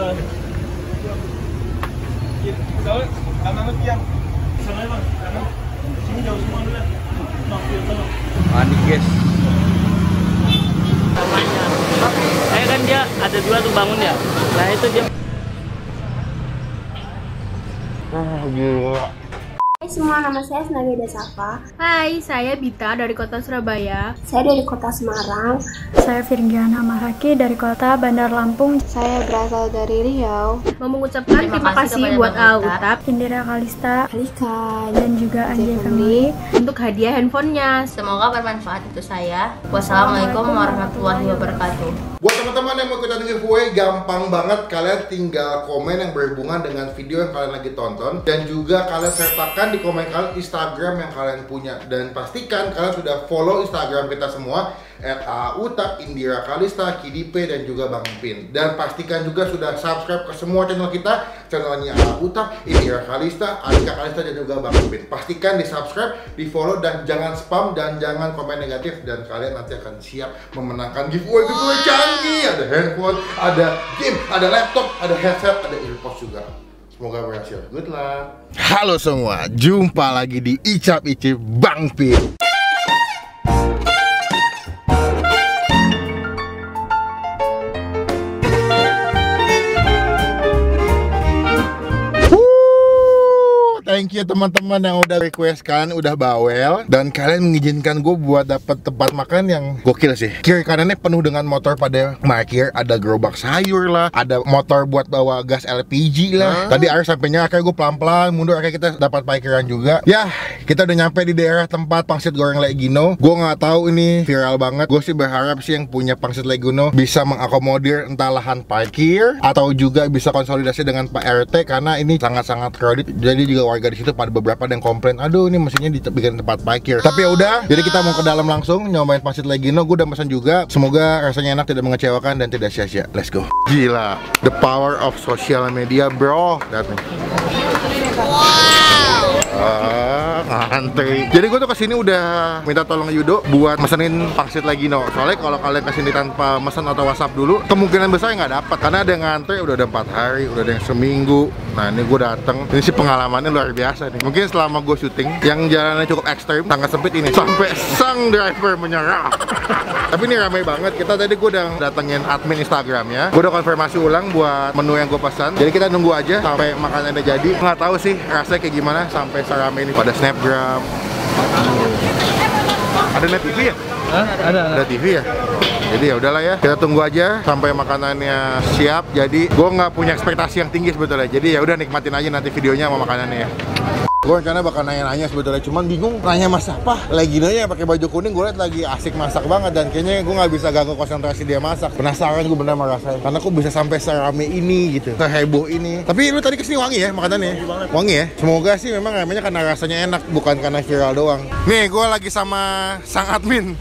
Panik guys. Saya kan dia ada dua tuh bangun ya. Nah itu dia. Gila. Hai semua, nama saya Snageda Safa. Hai, saya Bita dari kota Surabaya. Saya dari kota Semarang. Saya Virgiana Mahaki dari kota Bandar Lampung. Saya berasal dari Riau. Mau mengucapkan terima kasih buat Utap, Indira Kalista, Alika, dan juga Anjay Family untuk hadiah handphonenya. Semoga bermanfaat itu saya. Wassalamualaikum warahmatullahi wabarakatuh. Buat teman-teman yang mau ikutan giveaway, gampang banget. Kalian tinggal komen yang berhubungan dengan video yang kalian lagi tonton. Dan juga kalian sertakan di komen kalian Instagram yang kalian punya. Dan pastikan kalian sudah follow Instagram kita semua @autap, Indira Kalista, Kidipe, dan juga Bang Pin. Dan pastikan juga sudah subscribe ke semua channel kita. Channelnya Autap, Indira Kalista, Alika Kalista, dan juga Bang Pin. Pastikan di subscribe, di follow, dan jangan spam, dan jangan komen negatif. Dan kalian nanti akan siap memenangkan giveaway canggih. Ada handphone, ada game, ada laptop, ada headset, ada earpods juga. Semoga berhasil. Good luck. Halo semua, jumpa lagi di Icap Icip Bang Pin. Thank you teman-teman yang udah request, kalian udah bawel dan kalian mengizinkan gue buat dapat tempat makan yang gokil sih. Kiri kanannya penuh dengan motor pada parkir, ada gerobak sayur lah, ada motor buat bawa gas LPG lah. Tadi air sampainya akhirnya gue pelan-pelan mundur, akhirnya kita dapat parkiran juga. Ya, kita udah nyampe di daerah tempat pangsit goreng Legino. Gue nggak tahu ini viral banget. Gue sih berharap sih yang punya pangsit Legino bisa mengakomodir entah lahan parkir atau juga bisa konsolidasi dengan Pak RT karena ini sangat-sangat crowded. Jadi juga warga di situ pada beberapa yang komplain, aduh ini mesinnya dibikin tempat parkir. Tapi ya udah, jadi kita mau ke dalam langsung nyobain pangsit Legino. Gue udah pesan juga. Semoga rasanya enak, tidak mengecewakan dan tidak sia-sia. Let's go. Gila, the power of social media, bro. Lihat nih. Antri. Jadi gue tuh kesini udah minta tolong Yudo buat mesenin pangsit Legino. Soalnya kalau kalian kesini tanpa mesen atau WhatsApp dulu, kemungkinan besar nggak dapat karena ada yang ngantri udah ada 4 hari, udah ada yang seminggu. Nah ini gue dateng, ini sih pengalamannya luar biasa nih. Mungkin selama gue syuting yang jalannya cukup ekstrim, tangga sempit ini sampai sang driver menyerah. Tapi ini ramai banget. Kita tadi gue udah datengin admin Instagramnya. Gue udah konfirmasi ulang buat menu yang gue pesan. Jadi kita nunggu aja sampai makanannya jadi. Nggak tahu sih rasanya kayak gimana sampai serame ini. Pada snapgram. Ada net TV ya? Hah? Ada. Ada TV ya? Jadi ya udahlah ya, kita tunggu aja sampai makanannya siap. Jadi gue nggak punya ekspektasi yang tinggi sebetulnya. Jadi ya udah nikmatin aja nanti videonya sama makanannya ya. Gue rencana bakal nanya-nanya sebetulnya, cuman bingung nanya mas apa. Leginonya pakai baju kuning, gue liat lagi asik masak banget dan kayaknya gue nggak bisa ganggu konsentrasi dia masak. Penasaran gue bener merasain, karena kok bisa sampai serame ini gitu, seheboh ini. Tapi lu tadi kesini wangi ya makanannya? Wangi ya? Semoga sih memang ramenya karena rasanya enak, bukan karena viral doang. Nih gue lagi sama sang admin.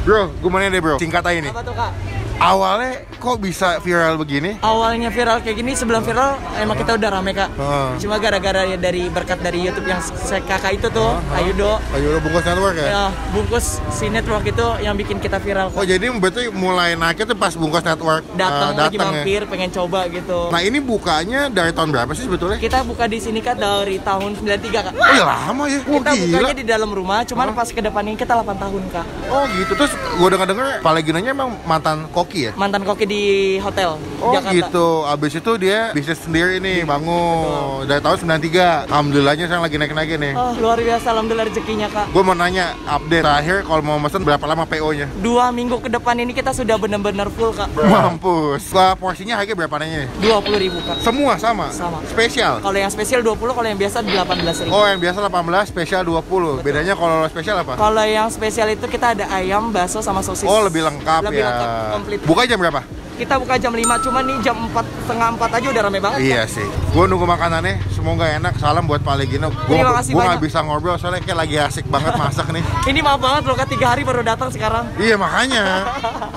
Bro, gue mau nanya deh bro, singkat aja nih. Apa tuh kak? Awalnya kok bisa viral begini? Awalnya viral kayak gini, sebelum viral emang kita udah rame kak. Cuma gara-gara ya dari berkat dari YouTube yang kakak itu tuh, Ayudo Bungkus Network ya? Ya, Bungkus si network itu yang bikin kita viral. Oh jadi berarti mulai naiknya tuh pas Bungkus Network datang lagi ya? mampir, pengen coba gitu. Nah ini bukanya dari tahun berapa sih sebetulnya? Kita buka di sini kak dari tahun 93 kak. Oh ya lama ya? Oh, kita gila. bukanya di dalam rumah, cuman pas ke depannya kita 8 tahun kak. Oh gitu, terus gue denger Pak Leginonya emang mantan koki ya? Mantan koki di hotel Oh Jakarta. gitu, abis itu dia bisnis sendiri nih, bangun dari tahun 93. Alhamdulillahnya sekarang lagi naik-naik nih. Oh luar biasa, alhamdulillah rezekinya kak. Gue mau nanya update terakhir kalau mau mesen berapa lama PO-nya? 2 minggu ke depan ini kita sudah benar-benar full kak. Mampus. Porsinya harganya berapa nanya nih? 20.000 kak. Semua sama? Sama. Spesial? Kalau yang spesial 20, kalau yang biasa 18.000. Oh yang biasa 18, spesial 20. Bedanya kalau spesial apa? Kalau yang spesial itu kita ada ayam, bakso, sama sosis. Oh lebih lengkap lebih ya. lengkap, komplit. Buka jam berapa? Kita buka jam 5, cuman nih jam 4, setengah 4 aja udah rame banget. Iya kan? sih. Gue nunggu makanannya, semoga enak. Salam buat Pak Legino. Terima kasih Gue banyak. nggak bisa ngobrol soalnya kayak lagi asik banget masak nih. Ini maaf banget loh kak, 3 hari baru datang sekarang. Iya makanya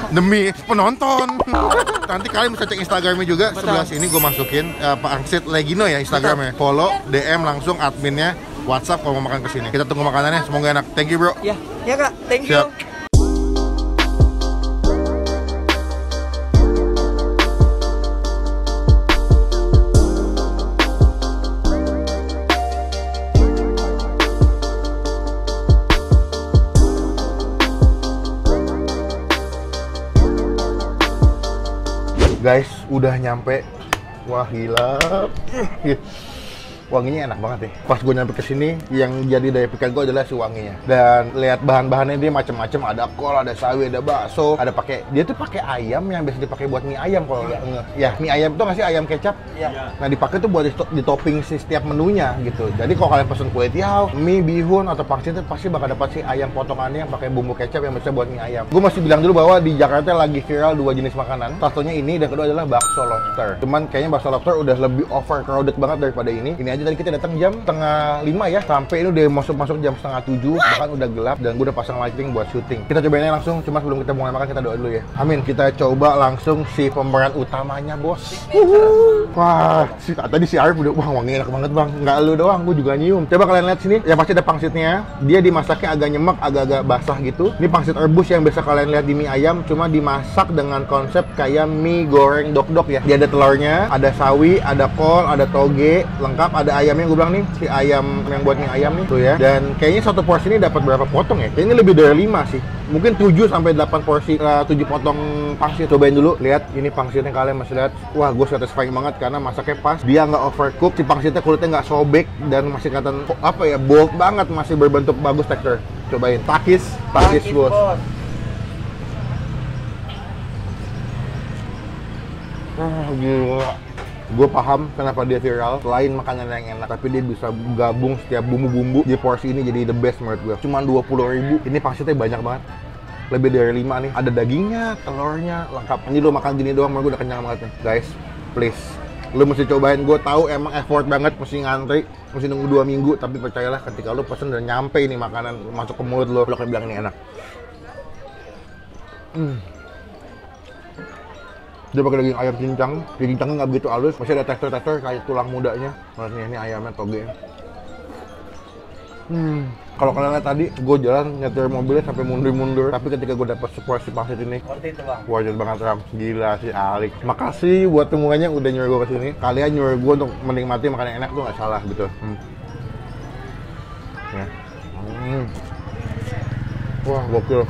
demi penonton. Nanti kalian bisa cek Instagramnya juga. Betul. Sebelah sini gue masukin pangsit Legino ya Instagramnya. Follow, DM langsung adminnya, WhatsApp kalau mau makan kesini. Kita tunggu makanannya, semoga enak. Thank you bro. Ya kak, thank you. Siap. Guys, udah nyampe. Wah, gila. Wanginya enak banget ya. Pas gue nyampe ke sini, yang jadi dari pikiran gue adalah si wanginya. Dan lihat bahan-bahannya dia macam-macam, ada kol, ada sawi, ada bakso, ada pakai dia tuh pakai ayam yang biasa dipakai buat mie ayam kalau nggak nge. Ya, mie ayam itu nggak sih ayam kecap? Iya. Nah, dipakai tuh buat di topping si setiap menunya gitu. Jadi kalau kalian pesen kue tiaw, mie bihun atau pangsit itu pasti bakal dapat si ayam potongannya yang pakai bumbu kecap yang biasa buat mie ayam. Gue masih bilang dulu bahwa di Jakarta lagi viral 2 jenis makanan. Satunya ini dan kedua adalah bakso lobster. Cuman kayaknya bakso lobster udah lebih overcrowded banget daripada ini. Ini aja tadi kita datang jam setengah 5 ya, sampai ini udah masuk jam setengah 7, bahkan udah gelap dan gue udah pasang lighting buat syuting. Kita cobain aja langsung, cuma sebelum kita mulai makan kita doa dulu ya. Amin. Kita coba langsung si pemeran utamanya, bos. Wah, tadi si Arif udah, wah wangi enak banget bang. Nggak lu doang, gue juga nyium. Coba kalian lihat sini, ya pasti ada pangsitnya. Dia dimasaknya agak nyemek, agak-agak basah gitu. Ini pangsit rebus yang biasa kalian lihat di mie ayam, cuma dimasak dengan konsep kayak mie goreng dok-dok ya. Dia ada telurnya, ada sawi, ada kol, ada toge, lengkap, ada ayamnya. Gue bilang nih, si ayam yang buat mie ayam nih tuh ya. Dan kayaknya satu porsi ini dapat berapa potong ya? Kayaknya lebih dari 5 sih. Mungkin 7 sampai 8 porsi, 7 potong pangsit. Cobain dulu, lihat ini pangsitnya kalian masih lihat. Wah, gue satisfying banget karena masaknya pas. Dia nggak overcook, si pangsitnya kulitnya nggak sobek dan masih kelihatan apa ya, bold banget, masih berbentuk bagus tekstur. Cobain, takis bos. Gila. Gue paham kenapa dia viral. Selain makanan yang enak, tapi dia bisa gabung setiap bumbu-bumbu di porsi ini jadi the best menurut gue. Cuman 20.000, ini pangsitnya banyak banget. Lebih dari 5 nih. Ada dagingnya, telurnya, lengkap. Ini lo makan gini doang, gue udah kenyang banget nih. Guys, please. Lo mesti cobain. Gue tahu emang effort banget, mesti ngantri, mesti nunggu 2 minggu. Tapi percayalah ketika lo pesen dan nyampe ini makanan masuk ke mulut lo akan bilang ini enak. Dia pakai daging ayam cincang, cincangnya nggak begitu halus, masih ada tekstur-tekstur kayak tulang mudanya. Maksudnya ini ayamnya toge. Kalau kalian lihat tadi, gue jalan nyetir mobilnya sampai mundur-mundur. Tapi ketika gue dapat seporsi pangsit ini, worth it banget Ram. Gila si Alik. Makasih buat temuannya yang udah nyuruh gue kesini. Kalian nyuruh gue untuk menikmati makanan enak tuh nggak salah gitu. Ya. Wah, gokil.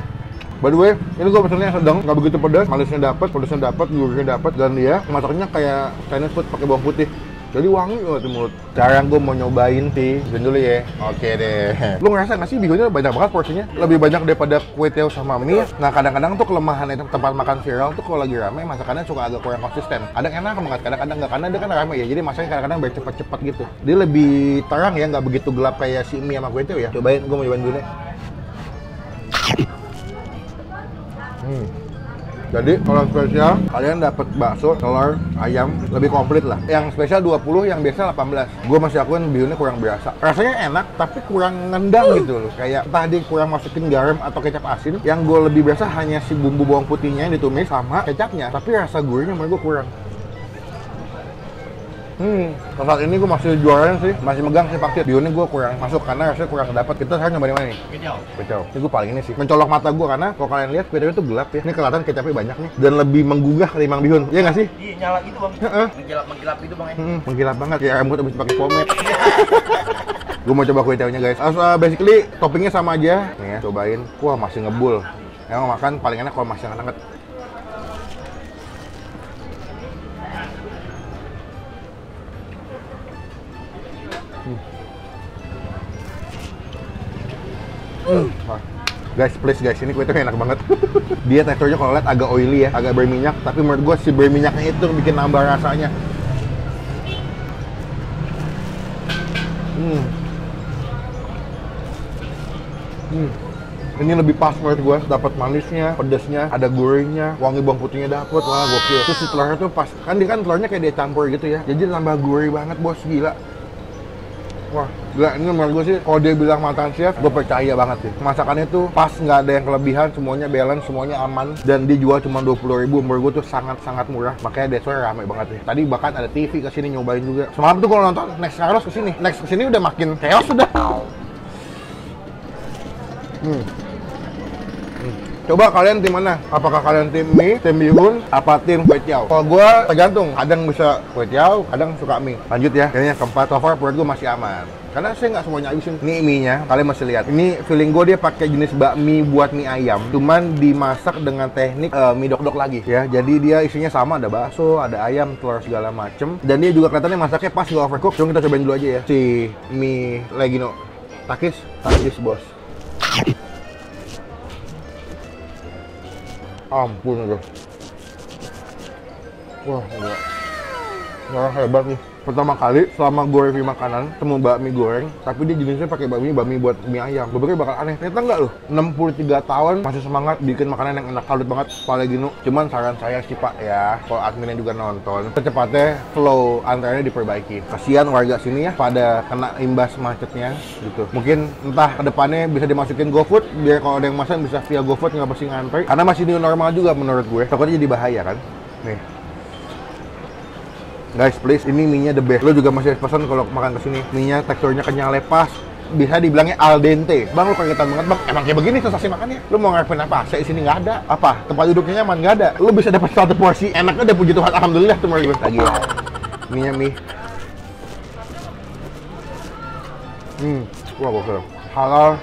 By the way, ini gue pesennya sedang, nggak begitu pedas, manisnya dapat, pedasnya dapat, gurihnya dapat, dan dia masaknya kayak Chinese food pakai bawang putih. Jadi wangi banget di mulut. Sekarang gue mau nyobain sih, dulu ya. Oke deh. Lu ngerasa nggak sih bihunnya banyak banget porsinya? Lebih banyak daripada kue tiaw sama mie. Nah kadang-kadang tuh kelemahan itu tempat makan viral tuh kalau lagi rame masakannya suka agak kurang konsisten. Kadang enak banget, kadang-kadang nggak, karena dia kan rame ya. Jadi masaknya kadang-kadang biar cepet-cepet gitu. Dia lebih terang ya, nggak begitu gelap kayak si mie sama kue tiaw ya. Cobain, gue mau cobain dulu deh. Jadi kalau spesial kalian dapat bakso, telur, ayam lebih komplit lah. Yang spesial 20, yang biasa 18. Gue masih akuin bihunnya kurang berasa. Rasanya enak tapi kurang nendang gitu loh. Kayak tadi kurang masukin garam atau kecap asin. Yang gue lebih berasa hanya si bumbu bawang putihnya yang ditumis sama kecapnya. Tapi rasa gurihnya menurut gue kurang. Saat ini gue masih jualan sih, masih megang sih pangsit. Bihunnya gue kurang masuk karena rasanya kurang dapat. Kita sekarang nyobain mana nih? Kecap. Ini gue paling ini sih, mencolok mata gue karena kalau kalian lihat kecapnya tuh gelap ya. Ini kelihatan kecapnya banyak nih dan lebih menggugah ketimbang bihun. Iya nggak sih? Iya, nyala gitu bang. Menggilap gitu bang ya. Menggilap banget. Ya rambut habis pakai pomade. Gue mau coba kue tiawnya guys. Basically toppingnya sama aja. Nih ya, cobain. Wah masih ngebul. Emang makan paling enak kalau masih hangat. Guys, please guys, ini kue tiaw enak banget. Dia teksturnya kalau lihat agak oily ya, agak berminyak. Tapi menurut gue si berminyaknya itu bikin nambah rasanya. Ini lebih pas menurut gue, dapat manisnya, pedasnya, ada gurihnya, wangi bawang putihnya dapet, wah gokil. Terus si telurnya tuh pas, kan dia kan telurnya kayak dia campur gitu ya, jadi tambah gurih banget bos, gila. Wah, gila, ini menurut gue sih, kalau dia bilang mantan chef, gue percaya banget sih. Masakannya tuh pas, nggak ada yang kelebihan, semuanya balance, semuanya aman. Dan dijual cuma 20.000, menurut gue tuh sangat-sangat murah. Makanya that's why rame banget nih. Tadi bahkan ada TV kesini nyobain juga. Semalam tuh kalau nonton Next Chaos kesini. Next kesini udah makin chaos sudah. Coba kalian tim mana? Apakah kalian tim mie, tim bihun, apa tim kue tiaw? Kalau gue tergantung, kadang bisa kue tiaw, kadang suka mie. Lanjut ya, ini yang keempat, so far perut gue masih aman. Karena saya nggak semuanya habisin. Ini mie-nya, kalian masih lihat. Ini feeling gue dia pakai jenis bakmi buat mie ayam, cuman dimasak dengan teknik mie dok-dok lagi ya. Jadi dia isinya sama, ada bakso, ada ayam, telur segala macem. Dan dia juga kelihatannya masaknya pas nggak overcook. Cuma kita cobain dulu aja ya. Si mie Legino, takis bos. Ampun itu. Wah, enggak. Nggak hebat nih. Pertama kali selama gue review makanan temu bakmi goreng, tapi dia jenisnya pakai bakmi buat mie ayam. Gue pikir bakal aneh. Ternyata enggak loh. 63 tahun masih semangat bikin makanan yang enak, kalut banget. Legino. Cuman saran saya sih Pak ya, kalau adminnya juga nonton, secepatnya flow antreannya diperbaiki. Kasihan warga sini ya pada kena imbas macetnya gitu. Mungkin entah kedepannya bisa dimasukin GoFood biar kalau ada yang masak bisa via GoFood nggak pasti ngantri. Karena masih new normal juga menurut gue. Takutnya jadi bahaya kan. Nih. Guys, please, ini mie-nya the best. Lo juga masih pesan kalau makan kesini. Mie-nya teksturnya kenyal, lepas. Bisa dibilangnya al dente. Bang, lo kagetan banget, Bang. Emang kayak begini sensasi makannya? Lo mau ngarepin apa? Saya sini nggak ada. Apa? Tempat duduknya nyaman? Nggak ada. Lo bisa dapat satu porsi. Enaknya udah puji Tuhan. Alhamdulillah tuh menurut gue. Lagi ya. Mie-nya mie. Wah, gokil. Halal.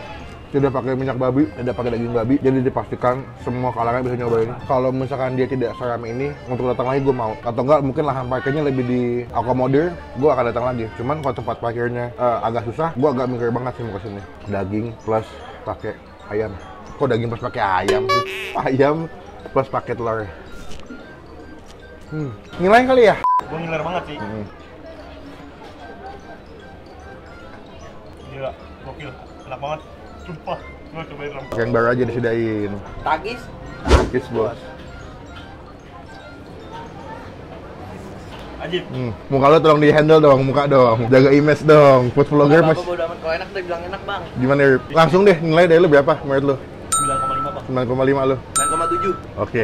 Tidak pakai minyak babi, tidak pakai daging babi, jadi dipastikan semua kalangan bisa nyobain. Kalau misalkan dia tidak seramai ini, untuk datang lagi gue mau. Atau enggak, mungkin lahan parkirnya lebih diakomodir, gue akan datang lagi. Cuman kalau tempat parkirnya agak susah, gue agak mikir banget sih mau kesini. Daging plus pakai ayam. Kok daging plus pakai ayam sih? Ayam plus pakai telur. Nilai kali ya? Gue ngiler banget sih. Gila, gokil, enak banget. Sumpah, gue cobain dong. Yang baru aja disediain. Takis. Takis bos. Ajib. Muka lo tolong di handle dong, muka dong. Jaga image dong. Food vlogger mas. Kalau enak tuh bilang enak bang. Gimana Rip? Langsung deh, nilai dari lo berapa menurut lo? 9,5 bang. 9,5 lo? 9,7. Oke,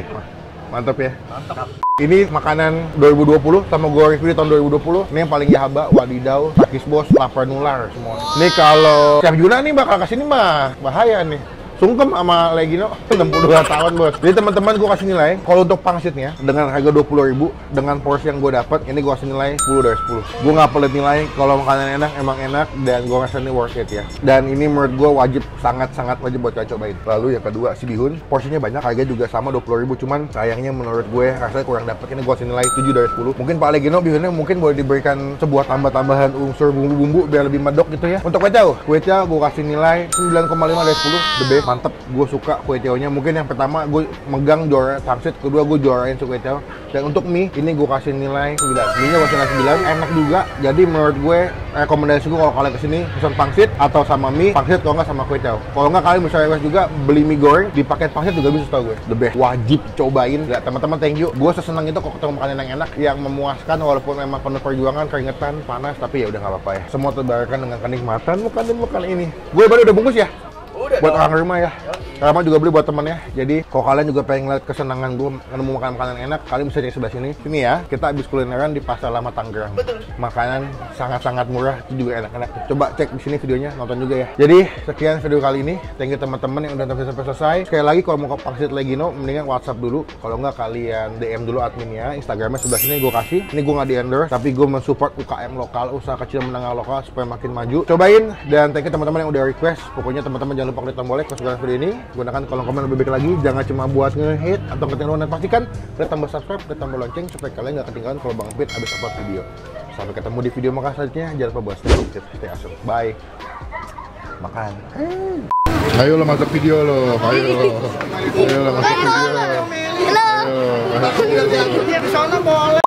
mantap ya. Mantap. Ini makanan 2020 sama gue review di tahun 2020. Ini yang paling jahaba, wadidaw, takis bos, lapar nular semua. Ini kalau Chef Juna nih bakal kasih ini mah bahaya nih. Sungkem sama Legino 62 tahun bos. Jadi teman-teman gue kasih nilai kalau untuk pangsitnya dengan harga 20.000 dengan porsi yang gue dapat ini gue kasih nilai 10 dari 10. Gue nggak pelit nilai kalau makanan enak emang enak dan gue rasa ini worth it ya. Dan ini menurut gue wajib sangat wajib buat kalian cobain. Lalu yang kedua si bihun porsinya banyak, harga juga sama 20.000 cuman sayangnya menurut gue rasanya kurang dapat. Ini gue kasih nilai 7 dari 10. Mungkin Pak Legino bihunnya mungkin boleh diberikan sebuah tambahan unsur bumbu-bumbu biar lebih medok gitu ya. Untuk kue tiaw gue kasih nilai 9,5 dari 10. The best. Mantep, gue suka kue tiawnya. Mungkin yang pertama gue megang juara pangsit, kedua gue juarain kue tiaw. Dan untuk mie, ini gue kasih nilai 9. Mie-nya gue kasih nilai 9, enak juga. Jadi menurut gue, rekomendasi gue kalau kalian kesini pesan pangsit atau sama mie, pangsit kalau nggak sama kue tiaw. Kalau nggak kalian bisa request juga beli mie goreng di paket pangsit juga bisa, tau gue. The best, wajib cobain. Ya teman-teman, thank you. Gue sesenang itu kok ketemu makanan yang enak, yang memuaskan walaupun memang penuh perjuangan, keringetan, panas, tapi ya udah nggak apa-apa ya. Semua terbayarkan dengan kenikmatan bukan ini. Gue baru udah bungkus ya. Buat orang rumah ya. Rama juga beli buat temennya. Jadi kalau kalian juga pengen ngeliat kesenangan gue nemu makanan enak, kalian bisa cek sebelah sini. Sini ya, kita habis kulineran di Pasar Lama Tangerang. Betul. Makanan sangat murah, itu juga enak-enak. Coba cek di sini videonya, nonton juga ya. Jadi sekian video kali ini. Thank you teman-teman yang udah nonton sampai selesai. Sekali lagi kalau mau ke pangsit Legino, mendingan WhatsApp dulu. Kalau nggak kalian DM dulu adminnya. Instagramnya sebelah sini gue kasih. Ini gue nggak di-endorse, tapi gue mensupport UKM lokal, usaha kecil menengah lokal supaya makin maju. Cobain dan thank you teman-teman yang udah request. Pokoknya teman-teman jangan lupa klik tombol like kalau suka video ini. Gunakan kolom komen lebih baik lagi, jangan cuma buat nge-hit atau ketinggalan, dan pastikan klik tombol subscribe, klik tombol lonceng supaya kalian nggak ketinggalan kalau Bang Fit habis upload video. Sampai ketemu di video makan selanjutnya. Jangan lupa buat stay positif, stay awesome. Bye. Makan. Ayo lo masuk video lo. Ayo lo masuk video. Ayo.